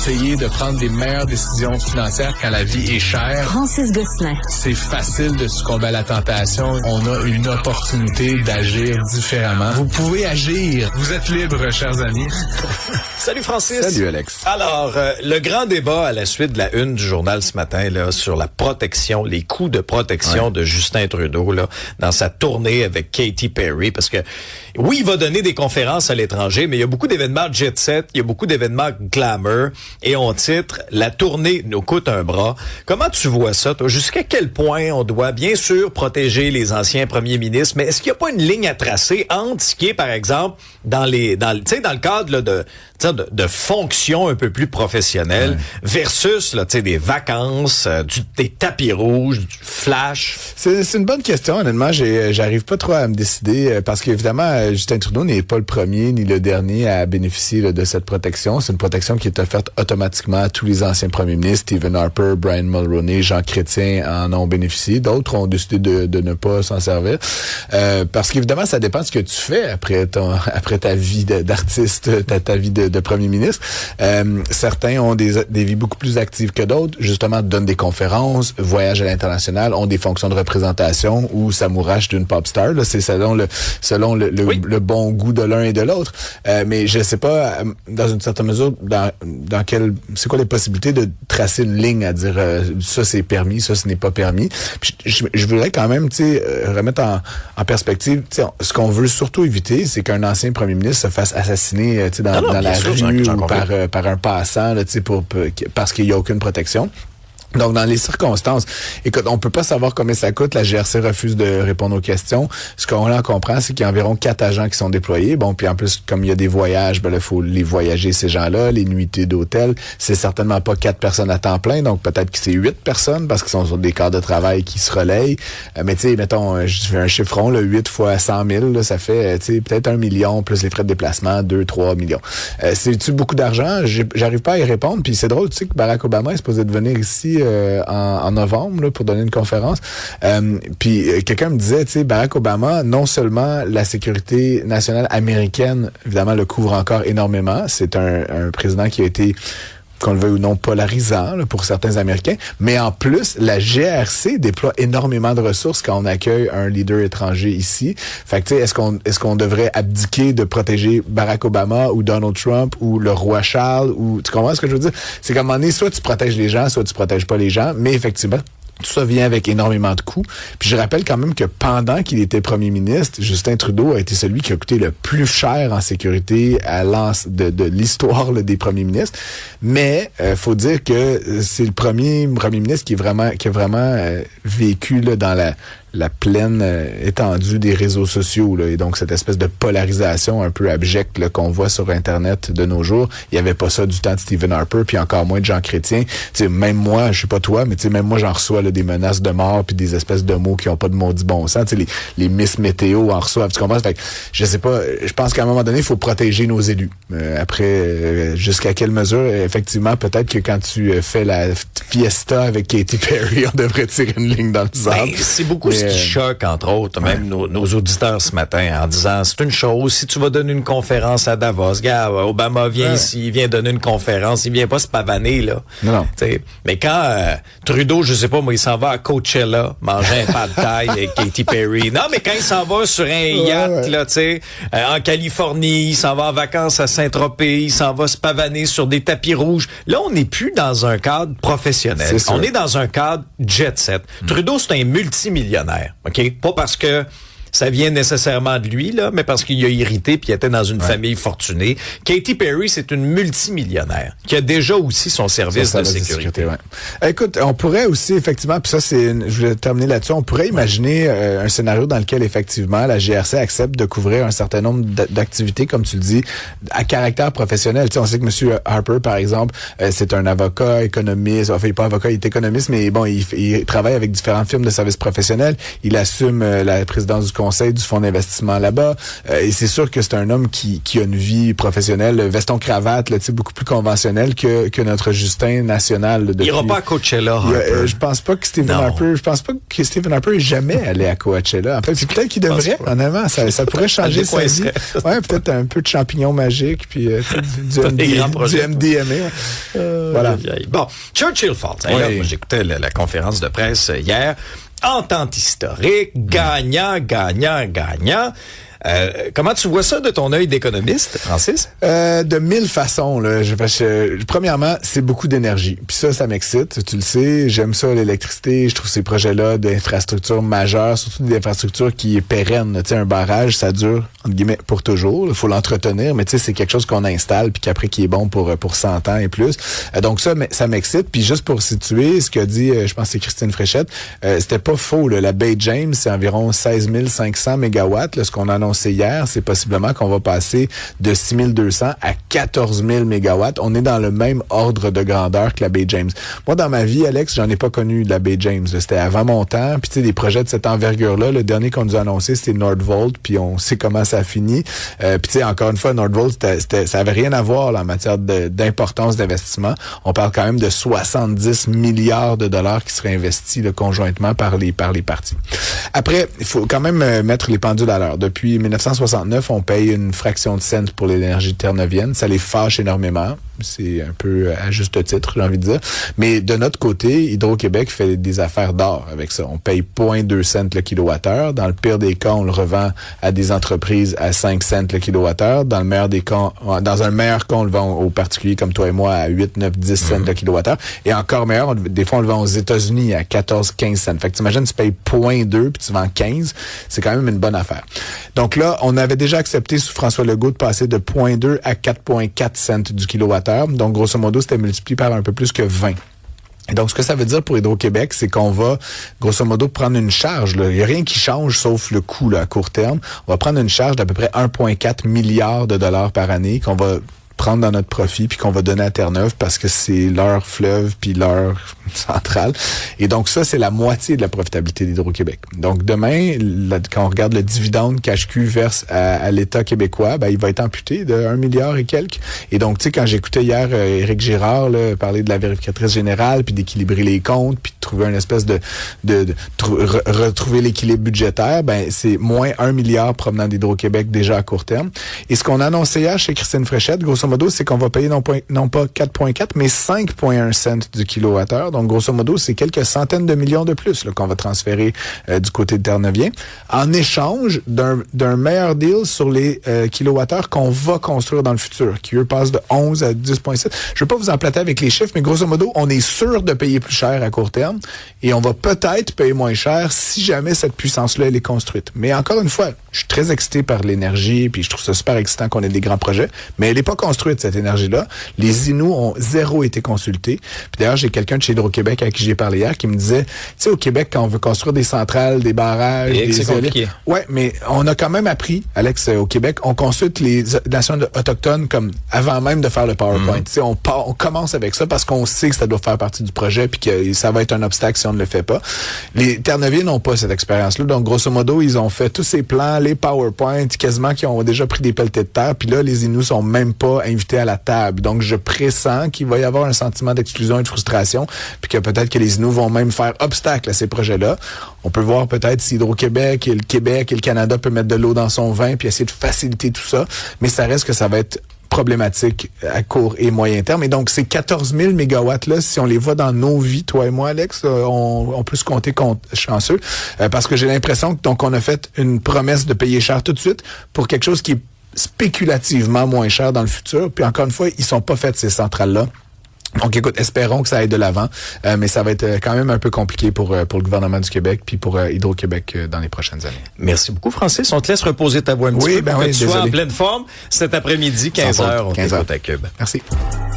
essayer de prendre des meilleures décisions financières quand la vie est chère. Francis Gosselin. C'est facile de succomber à la tentation. On a une opportunité d'agir différemment. Vous pouvez agir. Vous êtes libres, chers amis. Salut Francis. Salut Alex. Alors, le grand débat à la suite de la une du journal ce matin là sur la protection, les coûts de protection de Justin Trudeau là dans sa tournée avec Katy Perry, parce que oui, il va donner des conférences à l'étranger, mais il y a beaucoup d'événements jet set, il y a beaucoup d'événements glamour, et on titre la tournée nous coûte un bras. Comment tu vois ça, toi? Jusqu'à quel point on doit bien sûr protéger les anciens premiers ministres, mais est-ce qu'il n'y a pas une ligne à tracer entre ce qui est, par exemple, dans le cadre là, de fonctions un peu plus professionnelles versus là, des vacances, des tapis rouges, du flash? C'est une bonne question, honnêtement. J'arrive pas trop à me décider parce qu'évidemment, Justin Trudeau n'est pas le premier ni le dernier à bénéficier là, de cette protection. C'est une protection qui est offerte automatiquement à tous les anciens premiers ministres. Stephen Harper, Brian Mulroney, Jean Chrétien en ont bénéficié. D'autres ont décidé de ne pas s'en servir. Parce qu'évidemment, ça dépend de ce que tu fais après ta vie d'artiste, ta vie de premier ministre. Certains ont des vies beaucoup plus actives que d'autres. Justement, donnent des conférences, voyagent à l'international, ont des fonctions de représentation ou s'amourachent d'une pop star. Là, c'est selon le bon goût de l'un et de l'autre. Mais je sais pas, dans une certaine mesure, c'est quoi les possibilités de tracer une ligne à dire ça c'est permis, ça ce n'est pas permis. Puis je voudrais quand même, remettre en perspective, ce qu'on veut surtout éviter, c'est qu'un ancien premier ministre se fasse assassiner, dans la rue ou par un passant, là, parce qu'il y a aucune protection. Donc, dans les circonstances, écoute, on peut pas savoir combien ça coûte. La GRC refuse de répondre aux questions. Ce qu'on en comprend, c'est qu'il y a environ 4 agents qui sont déployés. Bon, puis en plus, comme il y a des voyages, il faut les voyager, ces gens-là, les nuitées d'hôtel. C'est certainement pas 4 personnes à temps plein, donc peut-être que c'est 8 personnes parce qu'ils sont sur des quarts de travail qui se relayent. Mais tu sais, mettons, je fais un chiffron, là, 8 fois 100 000, là, ça fait, peut-être 1 million plus les frais de déplacement, 2-3 millions. C'est-tu beaucoup d'argent? J'arrive pas à y répondre. Puis c'est drôle, tu sais, que Barack Obama est supposé de venir ici en novembre là, pour donner une conférence. Puis quelqu'un me disait, tu sais, Barack Obama, non seulement la sécurité nationale américaine, évidemment, le couvre encore énormément. C'est un président qui a été, qu'on le veuille ou non, polarisant là, pour certains Américains. Mais en plus, la GRC déploie énormément de ressources quand on accueille un leader étranger ici. Fait que, tu sais, est-ce qu'on devrait abdiquer de protéger Barack Obama ou Donald Trump ou le roi Charles ou, tu comprends ce que je veux dire? C'est qu'à un moment donné, soit tu protèges les gens, soit tu protèges pas les gens. Mais effectivement, tout ça vient avec énormément de coûts. Puis je rappelle quand même que pendant qu'il était premier ministre, Justin Trudeau a été celui qui a coûté le plus cher en sécurité de l'histoire là, des premiers ministres. Mais faut dire que c'est le premier ministre qui a vraiment vécu là, dans la pleine étendue des réseaux sociaux. Là, et donc, cette espèce de polarisation un peu abjecte là, qu'on voit sur Internet de nos jours, il n'y avait pas ça du temps de Stephen Harper, puis encore moins de Jean Chrétien. T'sais, même moi, je sais pas toi, mais même moi, j'en reçois là, des menaces de mort puis des espèces de mots qui ont pas de maudit bon sens. Les Miss Météo en reçoivent, tu comprends? Fait que, je sais pas, je pense qu'à un moment donné, il faut protéger nos élus. Après, jusqu'à quelle mesure, effectivement, peut-être que quand tu fais la fiesta avec Katy Perry, on devrait tirer une ligne dans le sable. C'est beaucoup ce qui choque, entre autres, même nos auditeurs ce matin, en disant, c'est une chose, si tu vas donner une conférence à Davos, gars, Obama vient ici, il vient donner une conférence, il vient pas se pavaner, là. Non. T'sais, mais quand Trudeau, je sais pas, moi, il s'en va à Coachella, manger un pad thai avec Katy Perry. Non, mais quand il s'en va sur un yacht, là, tu sais, en Californie, il s'en va en vacances à Saint-Tropez, il s'en va se pavaner sur des tapis rouges. Là, on n'est plus dans un cadre professionnel. On est dans un cadre jet set. Trudeau, c'est un multimillionnaire. OK? Pas parce que ça vient nécessairement de lui, là, mais parce qu'il a hérité puis il était dans une famille fortunée. Katy Perry, c'est une multimillionnaire qui a déjà aussi son service de sécurité. Écoute, on pourrait aussi, effectivement, puis ça, je voulais terminer là-dessus, on pourrait imaginer un scénario dans lequel, effectivement, la GRC accepte de couvrir un certain nombre d'activités, comme tu le dis, à caractère professionnel. Tu sais, on sait que M. Harper, par exemple, c'est un avocat, économiste, enfin, il n'est pas avocat, il est économiste, mais bon, il travaille avec différentes firmes de services professionnels. Il assume la présidence du conseil du fonds d'investissement là-bas. Et c'est sûr que c'est un homme qui a une vie professionnelle, veston-cravate, là, beaucoup plus conventionnelle que notre Justin national. Il ira pas à Coachella. Je pense pas que Stephen Harper est jamais allé à Coachella. En fait, c'est peut-être qu'il devrait, honnêtement. Ça pourrait changer sa vie. Ouais, peut-être un peu de champignons magiques, puis du MDMA. Voilà. Bon, Churchill Falls. Oui. Là, j'écoutais la conférence de presse hier. Entente historique, gagnant. Comment tu vois ça de ton œil d'économiste, Francis? De 1000 façons. Là. Premièrement, c'est beaucoup d'énergie. Puis ça m'excite. Tu le sais, j'aime ça, l'électricité. Je trouve ces projets-là d'infrastructures majeures, surtout des infrastructures qui est pérenne. Tu sais, un barrage, ça dure, entre guillemets, pour toujours. Il faut l'entretenir, mais tu sais, c'est quelque chose qu'on installe puis qu'après qui est bon pour 100 ans et plus. Donc ça m'excite. Puis juste pour situer ce qu'a dit, je pense que c'est Christine Fréchette, c'était pas faux. Là. La Bay James, c'est environ 16 500 mégawatts. Là, ce qu'on annonce hier, c'est possiblement qu'on va passer de 6200 à 14 000 mégawatts. On est dans le même ordre de grandeur que la Bay James. Moi, dans ma vie, Alex, j'en ai pas connu de la Bay James. C'était avant mon temps. Puis tu sais, des projets de cette envergure-là, le dernier qu'on nous a annoncé, c'était Nordvolt. Puis on sait comment ça a fini. Puis tu sais, encore une fois, Nordvolt, ça avait rien à voir là, en matière d'importance d'investissement. On parle quand même de 70 milliards de dollars qui seraient investis là, conjointement par les parties. Après, il faut quand même mettre les pendules à l'heure. Depuis 1969, on paye une fraction de cent pour l'énergie terre-neuvienne. Ça les fâche énormément. C'est un peu à juste titre, j'ai envie de dire. Mais de notre côté, Hydro-Québec fait des affaires d'or avec ça. On paye 0,2 cents le kilowattheure. Dans le pire des cas, on le revend à des entreprises à 5 cents le kilowattheure. Dans un meilleur cas, on le vend aux particuliers comme toi et moi à 8, 9, 10 cents le kilowattheure. Et encore meilleur, des fois, on le vend aux États-Unis à 14, 15 cents. Fait que t'imagines, tu payes 0,2 puis tu vends 15. C'est quand même une bonne affaire. Donc là, on avait déjà accepté sous François Legault de passer de 0,2 à 4,4 cents du kilowattheure. Donc, grosso modo, c'était multiplié par un peu plus que 20. Et donc, ce que ça veut dire pour Hydro-Québec, c'est qu'on va, grosso modo, prendre une charge. Là. Il n'y a rien qui change sauf le coût là, à court terme. On va prendre une charge d'à peu près 1,4 milliard de dollars par année qu'on va prendre dans notre profit puis qu'on va donner à Terre-Neuve parce que c'est leur fleuve puis leur centrale. Et donc ça, c'est la moitié de la profitabilité d'Hydro-Québec. Donc demain, quand on regarde le dividende qu'HQ verse à l'État québécois, il va être amputé de 1 milliard et quelques. Et donc, tu sais, quand j'écoutais hier Éric Girard là, parler de la vérificatrice générale puis d'équilibrer les comptes puis de trouver une espèce de retrouver l'équilibre budgétaire, c'est moins 1 milliard provenant d'Hydro-Québec déjà à court terme. Et ce qu'on a annoncé hier chez Christine Fréchette, grosso modo, c'est qu'on va payer non pas 4,4, mais 5,1 cents du kilowattheure. Donc, grosso modo, c'est quelques centaines de millions de plus là, qu'on va transférer du côté de Terre-Neuvien en échange d'un meilleur deal sur les kilowattheures qu'on va construire dans le futur, qui, eux, passent de 11 à 10,7. Je ne veux pas vous emplater avec les chiffres, mais grosso modo, on est sûr de payer plus cher à court terme et on va peut-être payer moins cher si jamais cette puissance-là, elle est construite. Mais encore une fois, je suis très excité par l'énergie, puis je trouve ça super excitant qu'on ait des grands projets, mais elle n'est pas construite, cette énergie-là. Les Inuits ont zéro été consultés. Puis d'ailleurs, j'ai quelqu'un de chez Hydro-Québec à qui j'ai parlé hier qui me disait, tu sais, au Québec, quand on veut construire des centrales, des barrages, c'est compliqué. Ouais, mais on a quand même appris, Alex, au Québec, on consulte les nations autochtones comme avant même de faire le PowerPoint. Tu sais, on commence avec ça parce qu'on sait que ça doit faire partie du projet puis que ça va être un obstacle si on ne le fait pas. Les Terre-Neuviens n'ont pas cette expérience-là. Donc, grosso modo, ils ont fait tous ces plans, les PowerPoint, quasiment qui ont déjà pris des pelletés de terre. Puis là, les Inuits sont même pas invités à la table. Donc, je pressens qu'il va y avoir un sentiment d'exclusion et de frustration, puis que peut-être que les Inuits vont même faire obstacle à ces projets-là. On peut voir peut-être si Hydro-Québec et le Québec et le Canada peuvent mettre de l'eau dans son vin puis essayer de faciliter tout ça. Mais ça reste que ça va être problématique à court et moyen terme. Et donc, ces 14 000 mégawatts-là, si on les voit dans nos vies, toi et moi, Alex, on peut se compter chanceux. Parce que j'ai l'impression que donc on a fait une promesse de payer cher tout de suite pour quelque chose qui est spéculativement moins cher dans le futur. Puis encore une fois, ils sont pas faits, ces centrales-là. Donc, écoute, espérons que ça aille de l'avant, mais ça va être quand même un peu compliqué pour le gouvernement du Québec puis pour Hydro-Québec dans les prochaines années. Merci beaucoup, Francis. On te laisse reposer ta voix un petit peu pour que tu sois en pleine forme cet après-midi, 15h. On t'écoute à Cube. Merci.